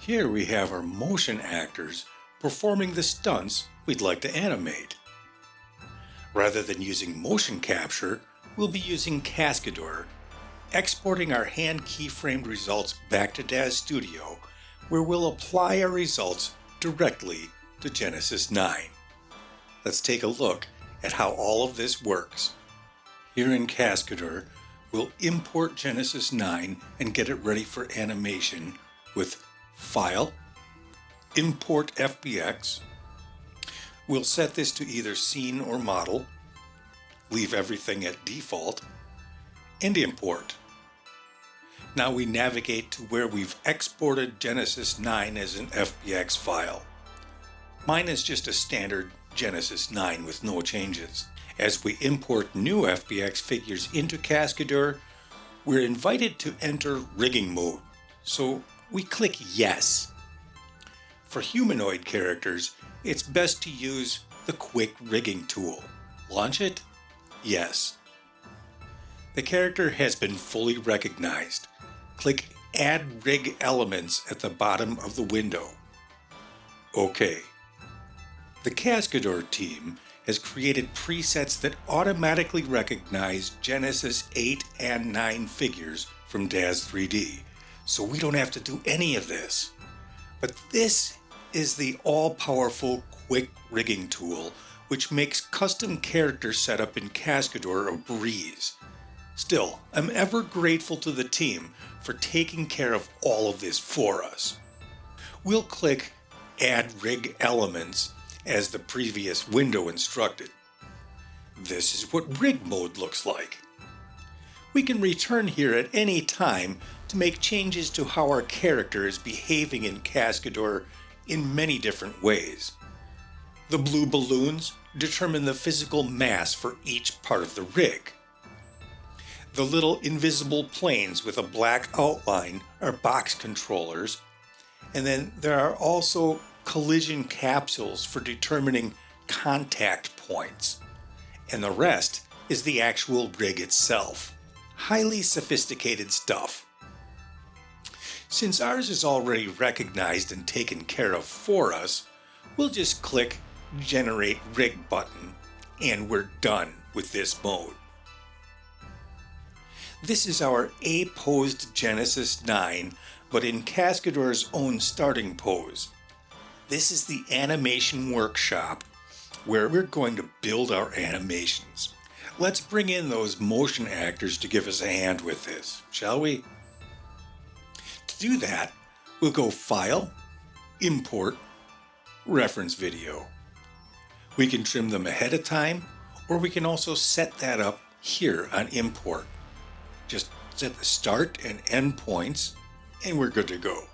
Here we have our motion actors performing the stunts we'd like to animate. Rather than using motion capture, we'll be using Cascadeur, exporting our hand keyframed results back to Daz Studio, where we'll apply our results directly to Genesis 9. Let's take a look at how all of this works. Here in Cascadeur, we'll import Genesis 9 and get it ready for animation with File, Import FBX. We'll set this to either Scene or Model, leave everything at default, and import. Now we navigate to where we've exported Genesis 9 as an FBX file. Mine is just a standard Genesis 9 with no changes. As we import new FBX figures into Cascadeur, we're invited to enter rigging mode, so we click Yes. For humanoid characters, it's best to use the Quick Rigging tool. Launch it? Yes. The character has been fully recognized. Click Add Rig Elements at the bottom of the window. OK. The Cascadeur team has created presets that automatically recognize Genesis 8 and 9 figures from Daz 3D, so we don't have to do any of this. But this is the all-powerful Quick Rigging tool, which makes custom character setup in Cascadeur a breeze. Still, I'm ever grateful to the team for taking care of all of this for us. We'll click Add Rig Elements as the previous window instructed. This is what rig mode looks like. We can return here at any time to make changes to how our character is behaving in Cascadeur in many different ways. The blue balloons determine the physical mass for each part of the rig. The little invisible planes with a black outline are box controllers, and then there are also collision capsules for determining contact points, and the rest is the actual rig itself. Highly sophisticated stuff. Since ours is already recognized and taken care of for us, we'll just click Generate Rig button, and we're done with this mode. This is our A-posed Genesis 9, but in Cascadeur's own starting pose. This is the animation workshop where we're going to build our animations. Let's bring in those motion actors to give us a hand with this, shall we? To do that, we'll go File, Import, Reference Video. We can trim them ahead of time, or we can also set that up here on Import. Just set the start and end points, and we're good to go.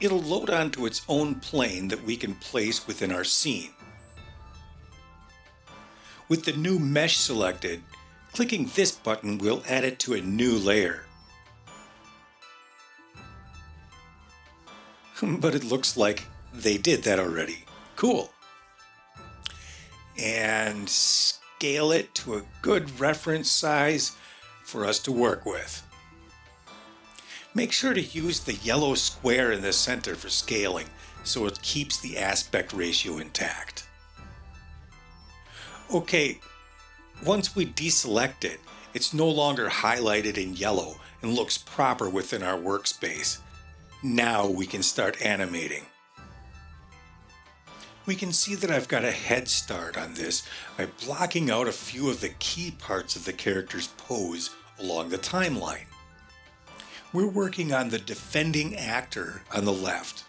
It'll load onto its own plane that we can place within our scene. With the new mesh selected, clicking this button will add it to a new layer. But it looks like they did that already. Cool. And scale it to a good reference size for us to work with. Make sure to use the yellow square in the center for scaling so it keeps the aspect ratio intact. Okay, once we deselect it, it's no longer highlighted in yellow and looks proper within our workspace. Now we can start animating. We can see that I've got a head start on this by blocking out a few of the key parts of the character's pose along the timeline. We're working on the defending actor on the left.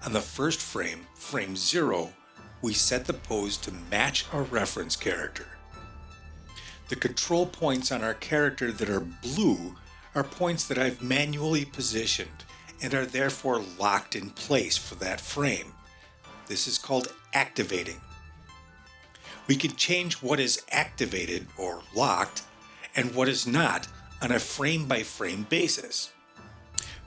On the first frame, frame 0, we set the pose to match our reference character. The control points on our character that are blue are points that I've manually positioned and are therefore locked in place for that frame. This is called activating. We can change what is activated or locked and what is not on a frame-by-frame basis.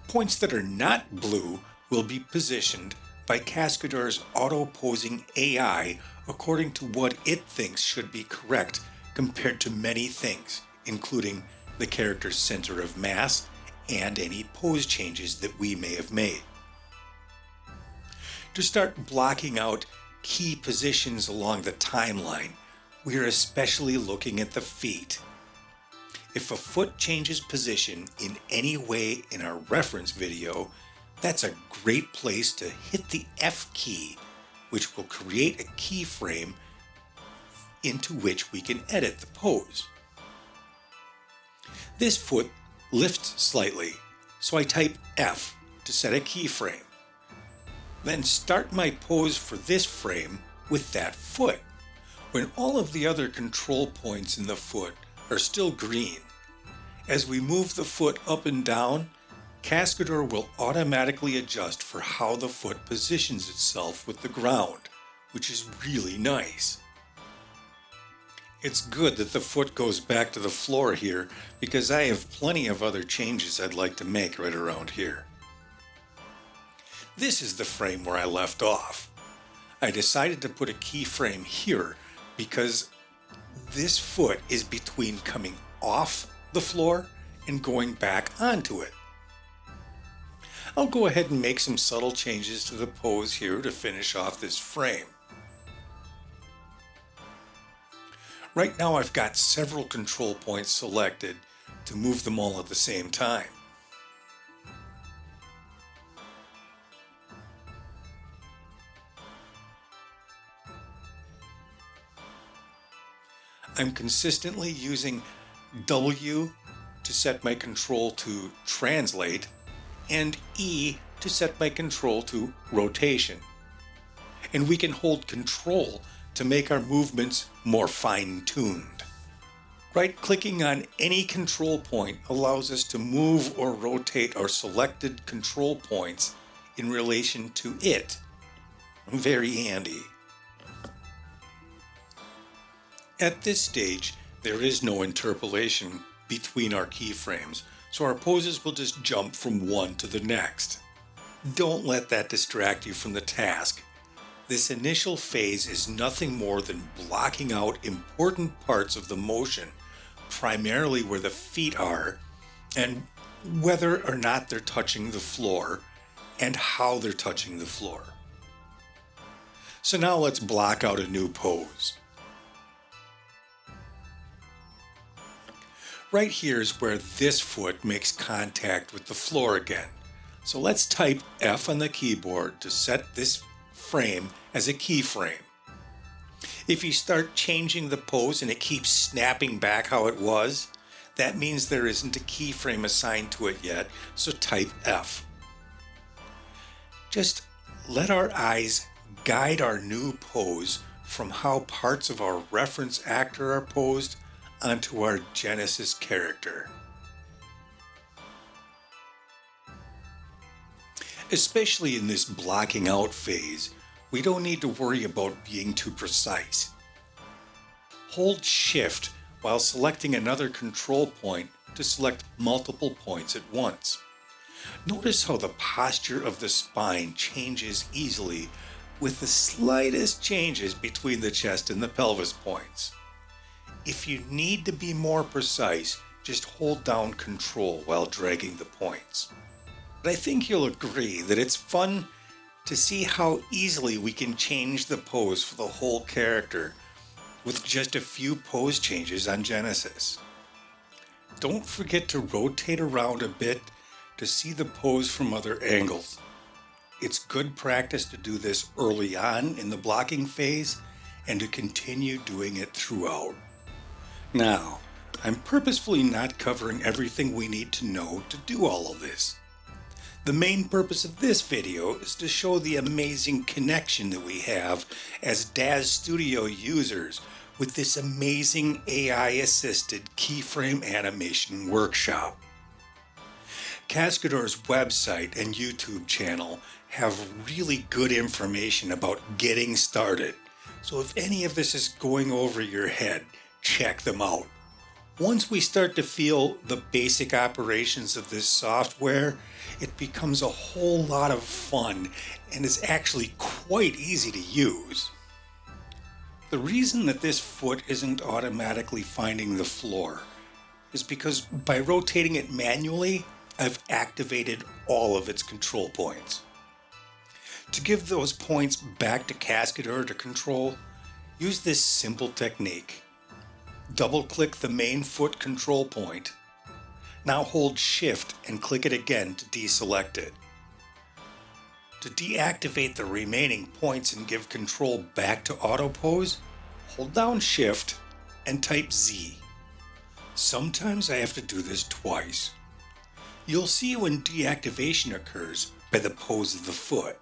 Points that are not blue will be positioned by Cascadeur's auto-posing AI according to what it thinks should be correct compared to many things, including the character's center of mass and any pose changes that we may have made. To start blocking out key positions along the timeline, we are especially looking at the feet. If a foot changes position in any way in our reference video, that's a great place to hit the F key, which will create a keyframe into which we can edit the pose. This foot lifts slightly, so I type F to set a keyframe. Then start my pose for this frame with that foot, when all of the other control points in the foot are still green. As we move the foot up and down, Cascadeur will automatically adjust for how the foot positions itself with the ground, which is really nice. It's good that the foot goes back to the floor here because I have plenty of other changes I'd like to make right around here. This is the frame where I left off. I decided to put a keyframe here because this foot is between coming off the floor and going back onto it. I'll go ahead and make some subtle changes to the pose here to finish off this frame. Right now I've got several control points selected to move them all at the same time. I'm consistently using W to set my control to translate and E to set my control to rotation. And we can hold control to make our movements more fine-tuned. Right-clicking on any control point allows us to move or rotate our selected control points in relation to it. Very handy. At this stage, there is no interpolation between our keyframes, so our poses will just jump from one to the next. Don't let that distract you from the task. This initial phase is nothing more than blocking out important parts of the motion, primarily where the feet are, and whether or not they're touching the floor, and how they're touching the floor. So now let's block out a new pose. Right here is where this foot makes contact with the floor again. So let's type F on the keyboard to set this frame as a keyframe. If you start changing the pose and it keeps snapping back how it was, that means there isn't a keyframe assigned to it yet, so type F. Just let our eyes guide our new pose from how parts of our reference actor are posed onto our Genesis character. Especially in this blocking out phase, we don't need to worry about being too precise. Hold Shift while selecting another control point to select multiple points at once. Notice how the posture of the spine changes easily with the slightest changes between the chest and the pelvis points. If you need to be more precise, just hold down Control while dragging the points. But I think you'll agree that it's fun to see how easily we can change the pose for the whole character with just a few pose changes on Genesis. Don't forget to rotate around a bit to see the pose from other angles. It's good practice to do this early on in the blocking phase and to continue doing it throughout. Now, I'm purposefully not covering everything we need to know to do all of this. The main purpose of this video is to show the amazing connection that we have as Daz Studio users with this amazing AI-assisted keyframe animation workshop. Cascadeur's website and YouTube channel have really good information about getting started, so if any of this is going over your head, check them out. Once we start to feel the basic operations of this software, it becomes a whole lot of fun and is actually quite easy to use. The reason that this foot isn't automatically finding the floor is because by rotating it manually, I've activated all of its control points. To give those points back to Cascadeur to control, use this simple technique. Double-click the main foot control point. Now hold Shift and click it again to deselect it. To deactivate the remaining points and give control back to auto pose, hold down Shift and type Z. Sometimes I have to do this twice. You'll see when deactivation occurs by the pose of the foot.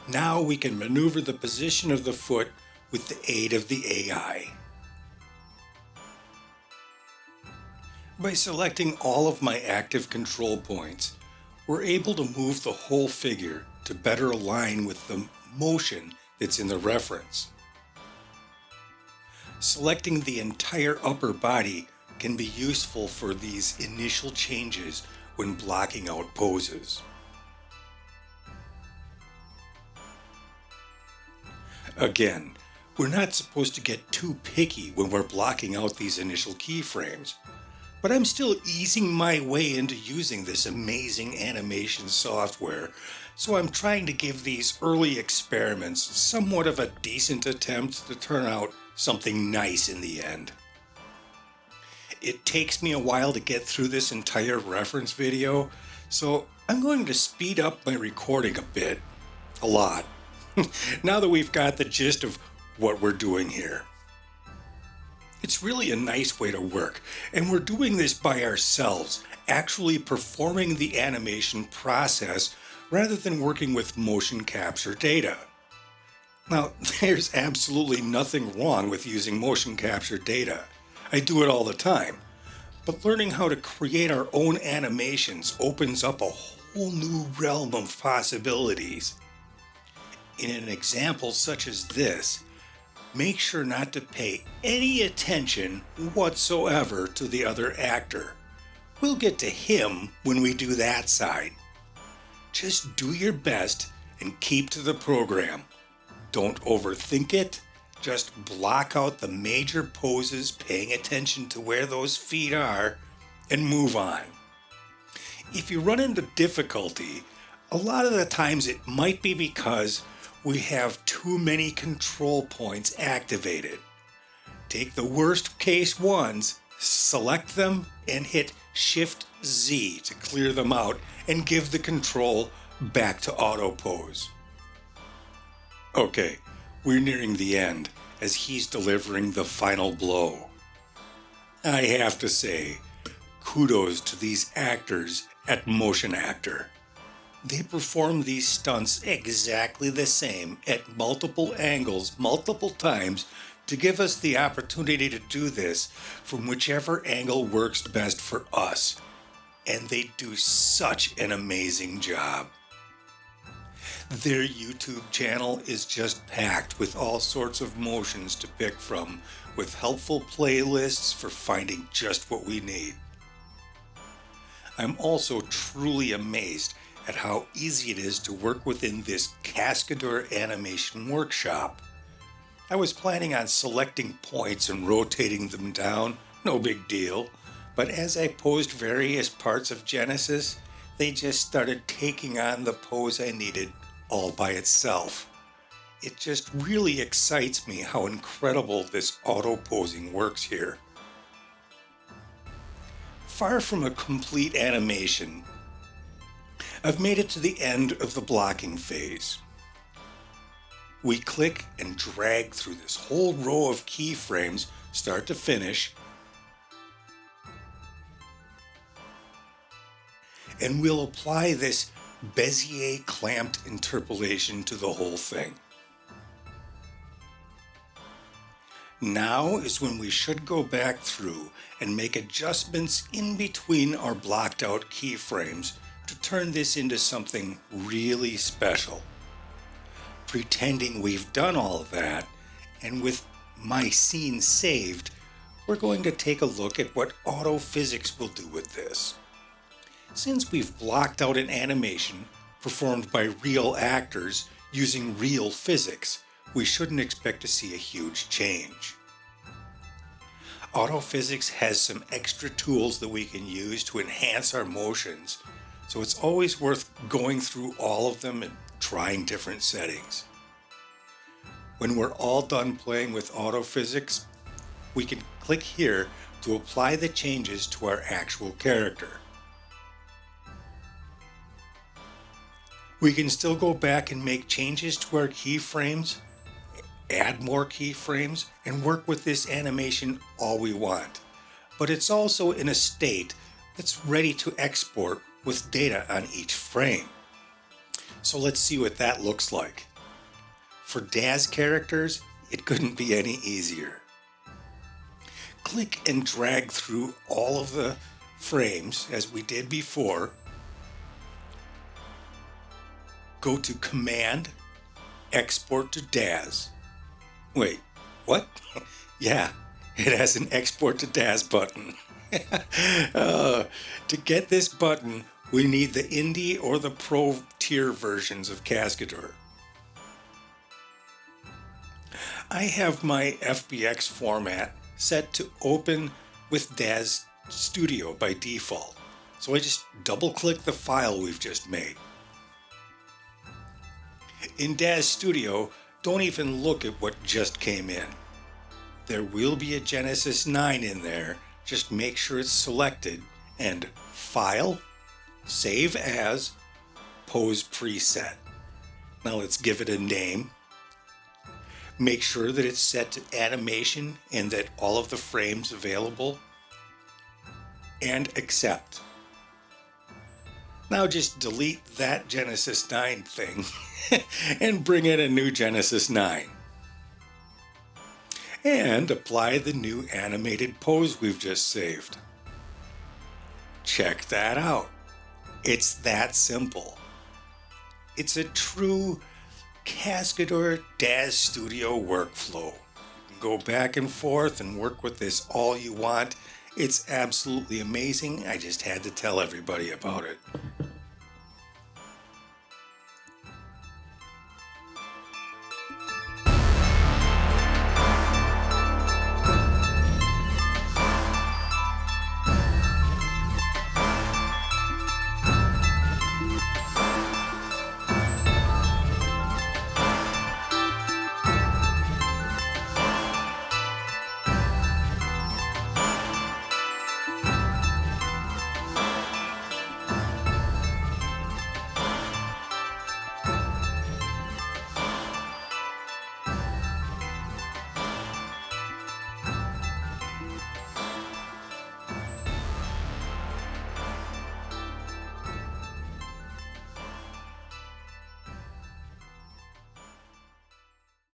Now we can maneuver the position of the foot with the aid of the AI. By selecting all of my active control points, we're able to move the whole figure to better align with the motion that's in the reference. Selecting the entire upper body can be useful for these initial changes when blocking out poses. Again, we're not supposed to get too picky when we're blocking out these initial keyframes, but I'm still easing my way into using this amazing animation software, so I'm trying to give these early experiments somewhat of a decent attempt to turn out something nice in the end. It takes me a while to get through this entire reference video, so I'm going to speed up my recording a bit, a lot, now that we've got the gist of what we're doing here. It's really a nice way to work, and we're doing this by ourselves, actually performing the animation process rather than working with motion capture data. Now, there's absolutely nothing wrong with using motion capture data. I do it all the time. But learning how to create our own animations opens up a whole new realm of possibilities. In an example such as this, make sure not to pay any attention whatsoever to the other actor. We'll get to him when we do that side. Just do your best and keep to the program. Don't overthink it. Just block out the major poses, paying attention to where those feet are, and move on. If you run into difficulty, a lot of the times it might be because we have too many control points activated. Take the worst case ones, select them, and hit Shift Z to clear them out and give the control back to auto pose. Okay, we're nearing the end as he's delivering the final blow. I have to say, kudos to these actors at Motion Actor. They perform these stunts exactly the same at multiple angles, multiple times, to give us the opportunity to do this from whichever angle works best for us. And they do such an amazing job. Their YouTube channel is just packed with all sorts of motions to pick from, with helpful playlists for finding just what we need. I'm also truly amazed at how easy it is to work within this Cascadeur animation workshop. I was planning on selecting points and rotating them down, no big deal, but as I posed various parts of Genesis, they just started taking on the pose I needed all by itself. It just really excites me how incredible this auto-posing works here. Far from a complete animation, I've made it to the end of the blocking phase. We click and drag through this whole row of keyframes, start to finish, and we'll apply this Bezier clamped interpolation to the whole thing. Now is when we should go back through and make adjustments in between our blocked out keyframes to turn this into something really special. Pretending we've done all of that, and with my scene saved, we're going to take a look at what auto physics will do with this. Since we've blocked out an animation performed by real actors using real physics, we shouldn't expect to see a huge change. Autophysics has some extra tools that we can use to enhance our motions, so it's always worth going through all of them and trying different settings. When we're all done playing with autophysics, we can click here to apply the changes to our actual character. We can still go back and make changes to our keyframes, add more keyframes, and work with this animation all we want. But it's also in a state that's ready to export with data on each frame. So let's see what that looks like. For Daz characters, it couldn't be any easier. Click and drag through all of the frames as we did before. Go to Command, Export to Daz. Wait, what? Yeah, it has an Export to Daz button. To get this button, we need the Indie or the Pro tier versions of Cascadeur. I have my FBX format set to open with Daz Studio by default, so I just double-click the file we've just made. In Daz Studio, don't even look at what just came in. There will be a Genesis 9 in there, just make sure it's selected, and File, Save As, Pose Preset. Now let's give it a name. Make sure that it's set to animation and that all of the frames available, and accept. Now just delete that Genesis 9 thing and bring in a new Genesis 9. And apply the new animated pose we've just saved. Check that out. It's that simple. It's a true Cascadeur Daz Studio workflow. You can go back and forth and work with this all you want. It's absolutely amazing. I just had to tell everybody about it.